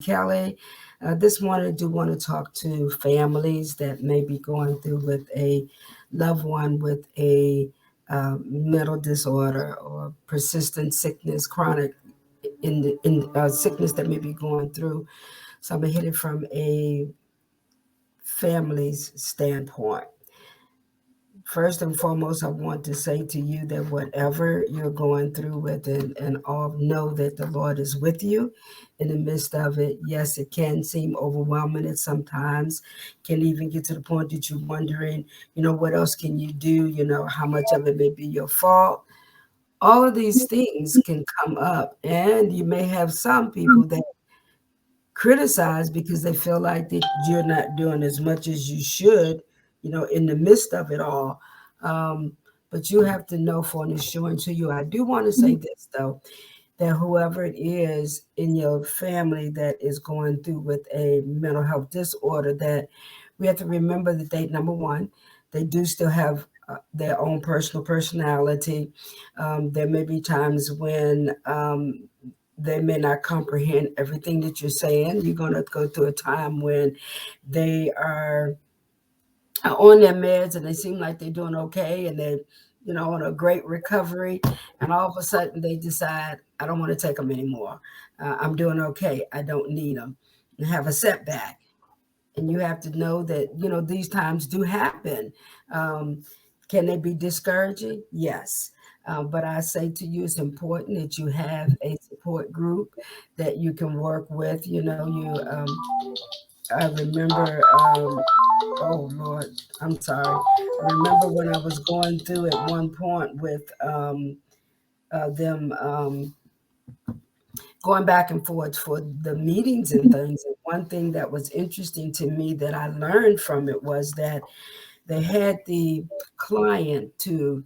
Kelly. This morning, I do want to talk to families that may be going through with a loved one with a mental disorder or persistent sickness, chronic in sickness that may be going through. So I'm gonna hit it from a family's standpoint. First and foremost, I want to say to you that whatever you're going through with it, and all know that the Lord is with you in the midst of it. Yes, it can seem overwhelming at sometimes, can even get to the point that you're wondering, what else can you do? How much of it may be your fault. All of these things can come up, and you may have some people that criticize because they feel like that you're not doing as much as you should, in the midst of it all. Um, but you have to know for an assurance to you. I do want to say this though, that whoever it is in your family that is going through with a mental health disorder, that we have to remember that they, number one, they do still have their own personal personality. There may be times when they may not comprehend everything that you're saying. You're going to go through a time when they are on their meds and they seem like they're doing okay and they're, on a great recovery. And all of a sudden they decide, I don't want to take them anymore. I'm doing okay. I don't need them. And have a setback. And you have to know that, these times do happen. Um, can they be discouraging? Yes. But I say to you, it's important that you have a support group that you can work with. I remember, oh Lord, I'm sorry. I remember when I was going through at one point with them going back and forth for the meetings and things. And one thing that was interesting to me that I learned from it was that they had the client to,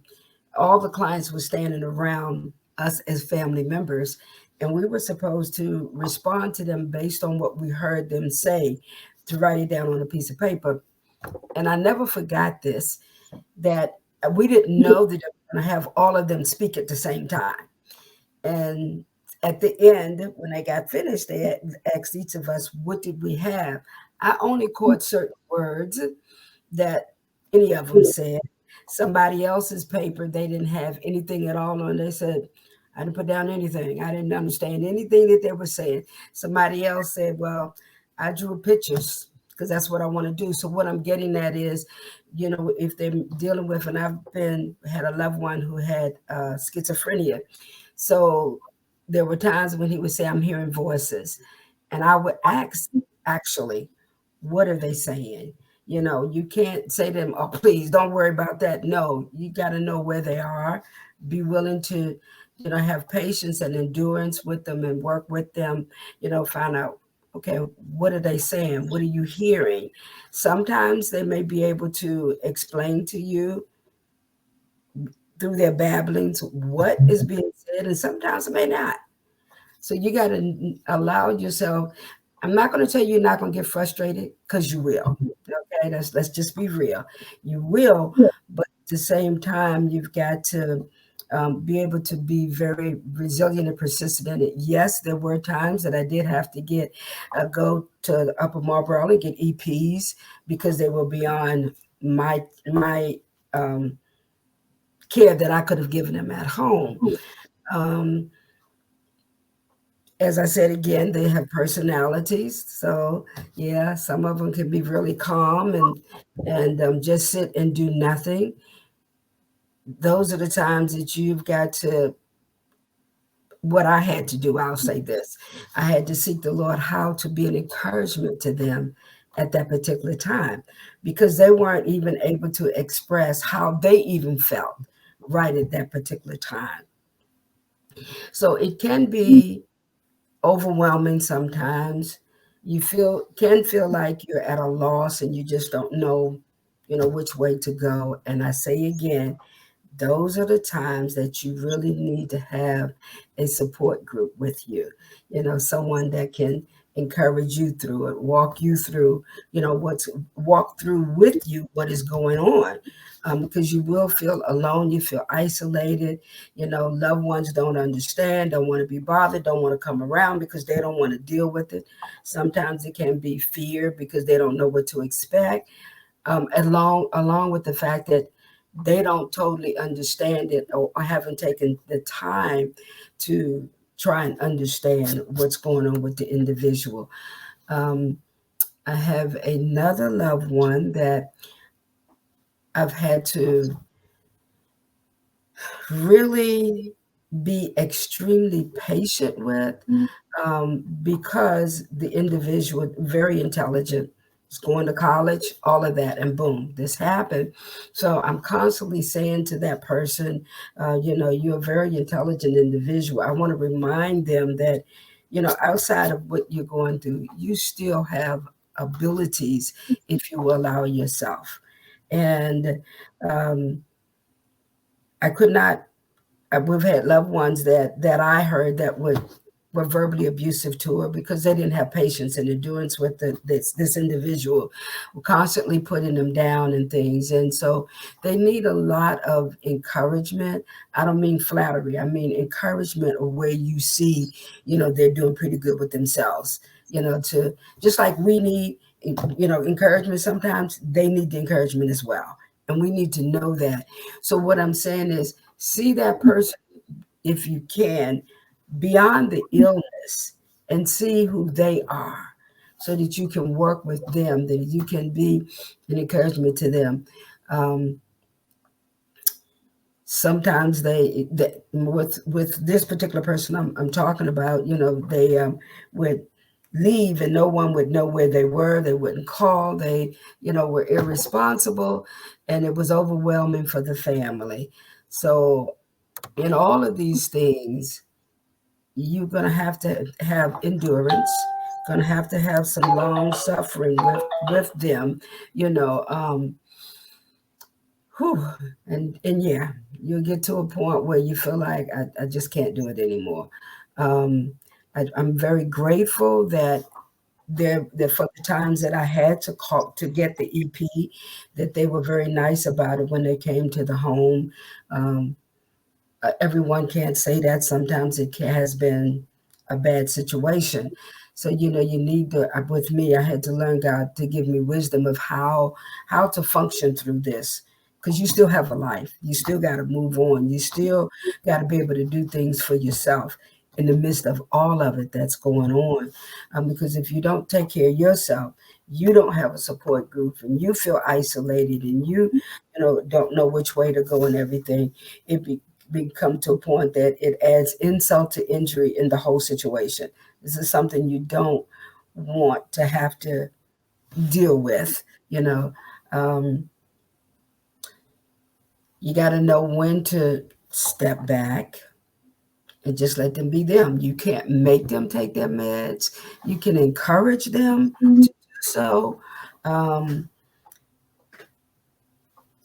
all the clients were standing around us as family members, and we were supposed to respond to them based on what we heard them say, to write it down on a piece of paper. And I never forgot this, that we didn't know that they were going to have all of them speak at the same time. And at the end, when they got finished, they asked each of us, what did we have? I only caught certain words that any of them said. Somebody else's paper, they didn't have anything at all on. They said, I didn't put down anything. I didn't understand anything that they were saying. Somebody else said, well, I drew pictures because that's what I want to do. So what I'm getting at is, if they're dealing with, and I've had a loved one who had schizophrenia. So there were times when he would say, I'm hearing voices. And I would ask, actually, what are they saying? You can't say to them, oh, please don't worry about that. No, you got to know where they are, be willing to, have patience and endurance with them and work with them, find out, okay, what are they saying? What are you hearing? Sometimes they may be able to explain to you through their babblings what is being said, and sometimes it may not. So you got to allow yourself. I'm not going to tell you you're not going to get frustrated, because you will. Okay, let's just be real. You will, but at the same time, you've got to be able to be very resilient and persistent in it. Yes, there were times that I did have to go to the Upper Marlboro and get EPs because they were beyond my care that I could have given them at home. Um, as I said again, they have personalities. So yeah, some of them can be really calm and just sit and do nothing. Those are the times that you've got to. What I had to do, I'll say this: I had to seek the Lord how to be an encouragement to them at that particular time, because they weren't even able to express how they even felt right at that particular time. So it can be overwhelming sometimes. You can feel like you're at a loss and you just don't know, which way to go. And I say again, those are the times that you really need to have a support group with you. Someone that can encourage you through it, walk you through, walk through with you what is going on. Because you will feel alone, you feel isolated, loved ones don't understand, don't want to be bothered, don't want to come around because they don't want to deal with it. Sometimes it can be fear because they don't know what to expect, along with the fact that they don't totally understand it, or haven't taken the time to try and understand what's going on with the individual. Um, I have another loved one that I've had to really be extremely patient with, because the individual, very intelligent, is going to college, all of that, and boom, this happened. So I'm constantly saying to that person, you're a very intelligent individual. I want to remind them that, outside of what you're going through, you still have abilities if you allow yourself. And um, I could not we've had loved ones that I heard that were verbally abusive to her because they didn't have patience and endurance with this individual, constantly putting them down and things. And so they need a lot of encouragement. I don't mean flattery. I mean encouragement of where you see, they're doing pretty good with themselves. To just like we need, encouragement sometimes, they need the encouragement as well. And we need to know that. So what I'm saying is, see that person, if you can, beyond the illness, and see who they are so that you can work with them, that you can be an encouragement to them. Um, Sometimes with this particular person I'm talking about, they would leave and no one would know where they were. They wouldn't call. They, were irresponsible, and it was overwhelming for the family. So in all of these things, you're going to have endurance, going to have some long suffering with them, you know. Whew, and yeah, you'll get to a point where you feel like I just can't do it anymore. Um, I'm very grateful that there for the times that I had to call to get the EP, that they were very nice about it when they came to the home. Um, Everyone can't say that. Sometimes has been a bad situation. So you need to. With me, I had to learn God to give me wisdom of how to function through this, because you still have a life. You still got to move on. You still got to be able to do things for yourself in the midst of all of it that's going on. Because if you don't take care of yourself, you don't have a support group, and you feel isolated, and you don't know which way to go and everything. It become to a point that it adds insult to injury in the whole situation. This is something you don't want to have to deal with. You know, um, you got to know when to step back and just let them be them. You can't make them take their meds. You can encourage them to do so. Um,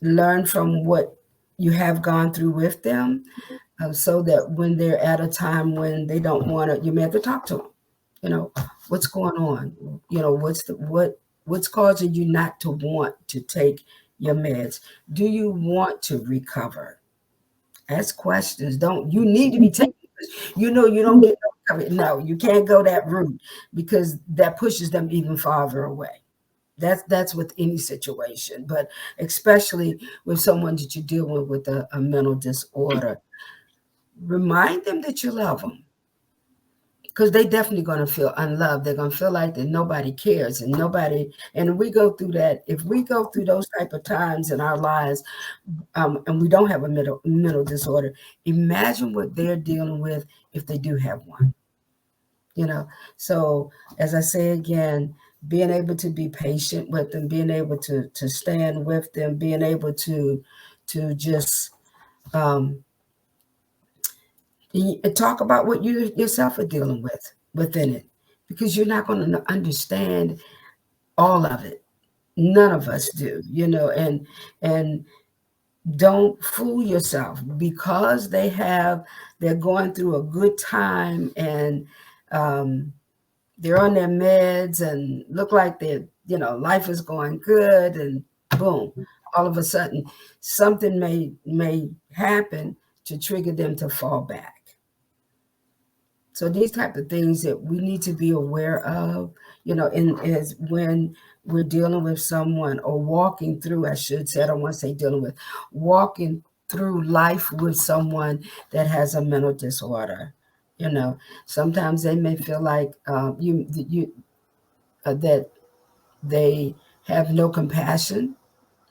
Learn from what you have gone through with them, so that when they're at a time when they don't want to, you may have to talk to them. You know, what's going on? What's causing you not to want to take your meds? Do you want to recover? Ask questions. Don't you need to be taking? You don't get no recovery. No, you can't go that route, because that pushes them even farther away. That's with any situation, but especially with someone that you're dealing with a mental disorder. Remind them that you love them, because they definitely going to feel unloved. They're going to feel like that nobody cares and nobody. And we go through that. If we go through those type of times in our lives, and we don't have a mental disorder, imagine what they're dealing with if they do have one. You know. So as I say again, being able to be patient with them, being able to stand with them, being able to just um, talk about what you yourself are dealing with within it, because you're not going to understand all of it. None of us do, and don't fool yourself because they're going through a good time, and um, they're on their meds and look like life is going good, and boom, all of a sudden something may happen to trigger them to fall back. So these type of things that we need to be aware of, is when we're dealing with someone, or walking through, I should say, I don't want to say dealing with, walking through life with someone that has a mental disorder. Sometimes they may feel like that they have no compassion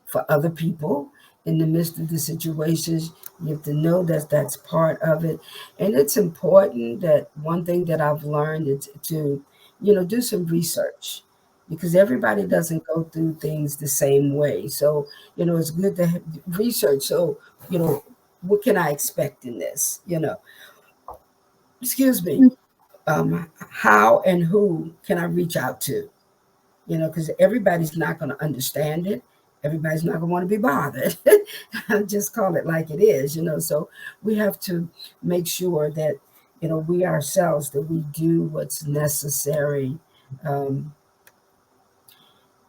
for other people in the midst of the situations. You have to know that that's part of it. And it's important that one thing that I've learned is to, do some research, because everybody doesn't go through things the same way. So, it's good to research. So, what can I expect in this? Excuse me. How and who can I reach out to? Because everybody's not going to understand it. Everybody's not going to want to be bothered. I'll just call it like it is. So we have to make sure that, we ourselves, that we do what's necessary um,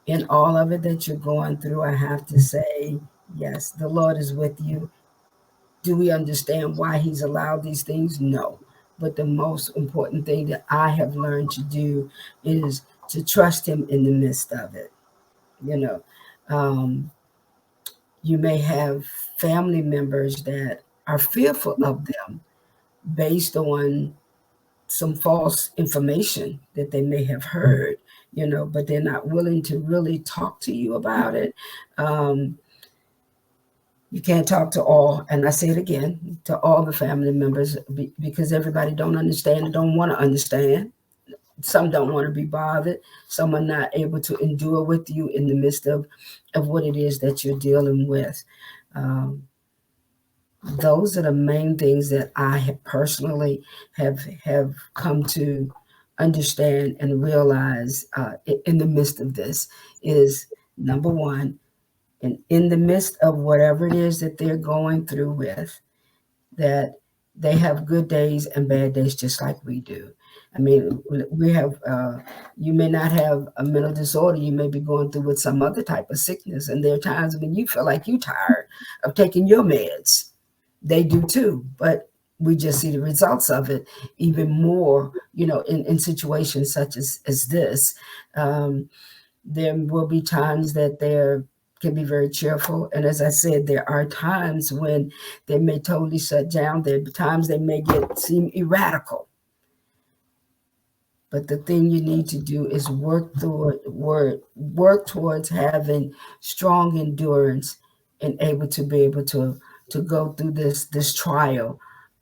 in all of it that you're going through. I have to say, yes, the Lord is with you. Do we understand why He's allowed these things? No. But the most important thing that I have learned to do is to trust Him in the midst of it. You know, um, you may have family members that are fearful of them based on some false information that they may have heard, but they're not willing to really talk to you about it. Um, you can't talk to all, and I say it again, to all the family members, because everybody don't understand and don't want to understand. Some don't want to be bothered. Some are not able to endure with you in the midst of what it is that you're dealing with. Um, those are the main things that I have personally have come to understand and realize in the midst of this is, number one, and in the midst of whatever it is that they're going through with, that they have good days and bad days just like we do. I mean, we have, you may not have a mental disorder, you may be going through with some other type of sickness. And there are times when you feel like you're tired of taking your meds. They do too, but we just see the results of it even more, in situations such as this. Um, there will be times that there can be very cheerful. And as I said, there are times when they may totally shut down. There are times they may seem erratical. But the thing you need to do is work towards having strong endurance and able to go through this trial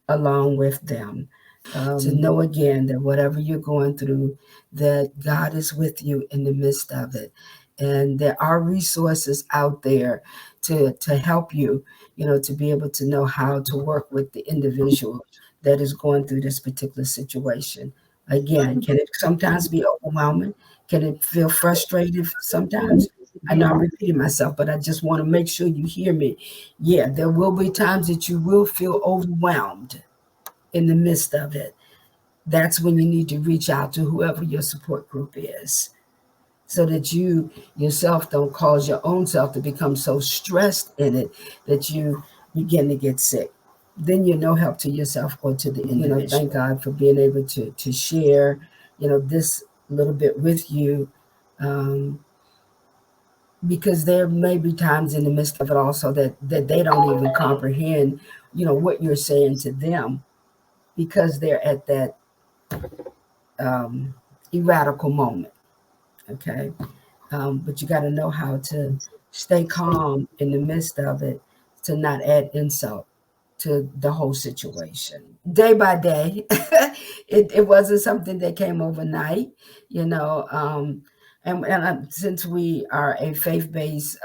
along with them. To know again that whatever you're going through, that God is with you in the midst of it. And there are resources out there to help you, to be able to know how to work with the individual that is going through this particular situation. Again, can it sometimes be overwhelming? Can it feel frustrated sometimes? I know I'm repeating myself, but I just want to make sure you hear me. Yeah, there will be times that you will feel overwhelmed in the midst of it. That's when you need to reach out to whoever your support group is, so that you yourself don't cause your own self to become so stressed in it that you begin to get sick. Then you're no help to yourself or to the individual. Thank God for being able to share, this little bit with you. Um, because there may be times in the midst of it also that they don't even comprehend, what you're saying to them, because they're at that um, erratical moment. Okay. But you got to know how to stay calm in the midst of it, to not add insult to the whole situation. Day by day, it wasn't something that came overnight, you know. Since we are a faith-based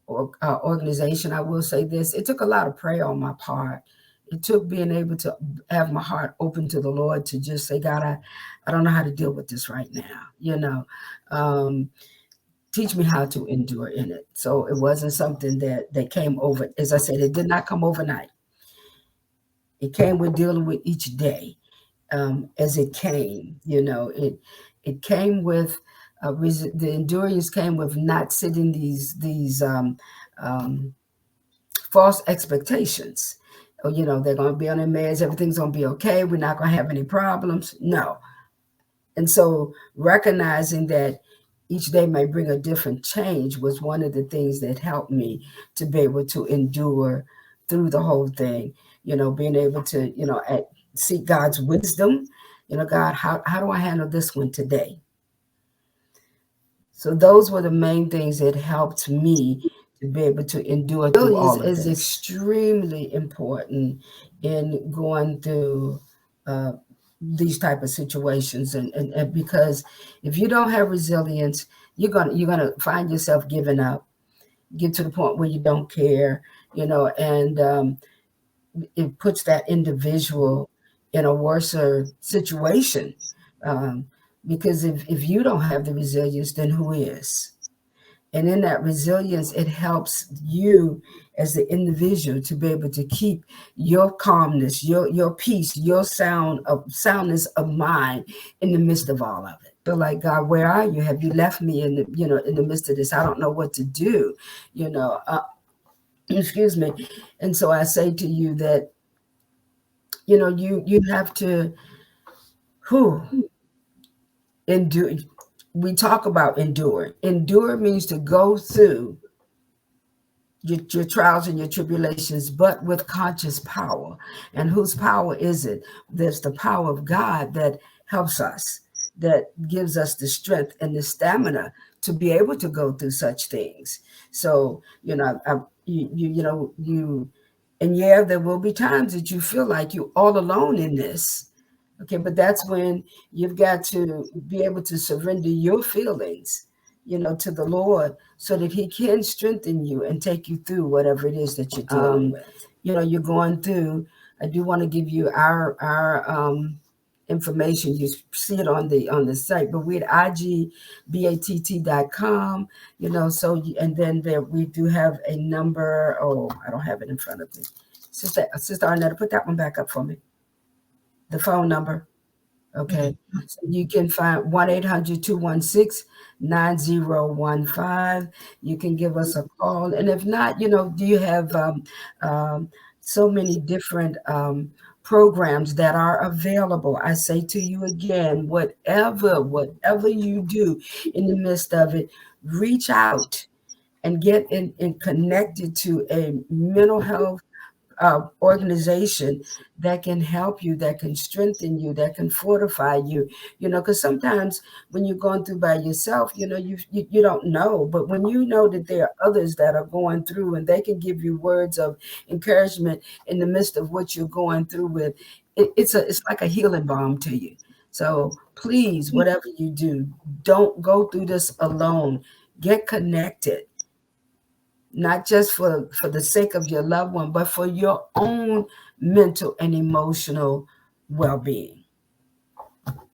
organization, I will say this: it took a lot of prayer on my part. It took being able to have my heart open to the Lord, to just say, God, I don't know how to deal with this right now. Um, Teach me how to endure in it. So it wasn't something that came over. As I said, it did not come overnight. It came with dealing with each day. as it came. It came with the endurance came with not sitting these um, false expectations. Oh, they're going to be on their meds. Everything's going to be okay. We're not going to have any problems. No. And so recognizing that each day may bring a different change was one of the things that helped me to be able to endure through the whole thing. Being able to, seek God's wisdom. God, how do I handle this one today? So those were the main things that helped me to be able to endure through all of this. Is extremely important in going through uh, these type of situations, and because if you don't have resilience, you're gonna find yourself giving up, get to the point where you don't care, and it puts that individual in a worse situation. Um, because if you don't have the resilience, then who is? And in that resilience, it helps you as the individual to be able to keep your calmness, your peace, your soundness of mind in the midst of all of it. Feel like, God, where are you? Have you left me in the midst of this? I don't know what to do. You know, excuse me. And so I say to you that you have to who endure. We talk about endure. Endure means to go through your trials and your tribulations, but with conscious power. And whose power is it? There's the power of God that helps us, that gives us the strength and the stamina to be able to go through such things. So, and yeah, there will be times that you feel like you're all alone in this. Okay, but that's when you've got to be able to surrender your feelings, to the Lord so that He can strengthen you and take you through whatever it is that you're dealing with. You're going through. I do want to give you our information. You see it on the site, but we're at igbatt.com, and then there we do have a number. Oh, I don't have it in front of me. Sister Arnetta, put that one back up for me. The phone number. Okay. So you can find 1-800-216-9015. You can give us a call. And if not, do you have so many different programs that are available? I say to you again, whatever you do in the midst of it, reach out and get in connected to a mental health organization that can help you, that can strengthen you, that can fortify you. Because sometimes when you're going through by yourself, you don't know. But when you know that there are others that are going through and they can give you words of encouragement in the midst of what you're going through with, it's like a healing balm to you. So please, whatever you do, don't go through this alone. Get connected, not just for the sake of your loved one, but for your own mental and emotional well-being.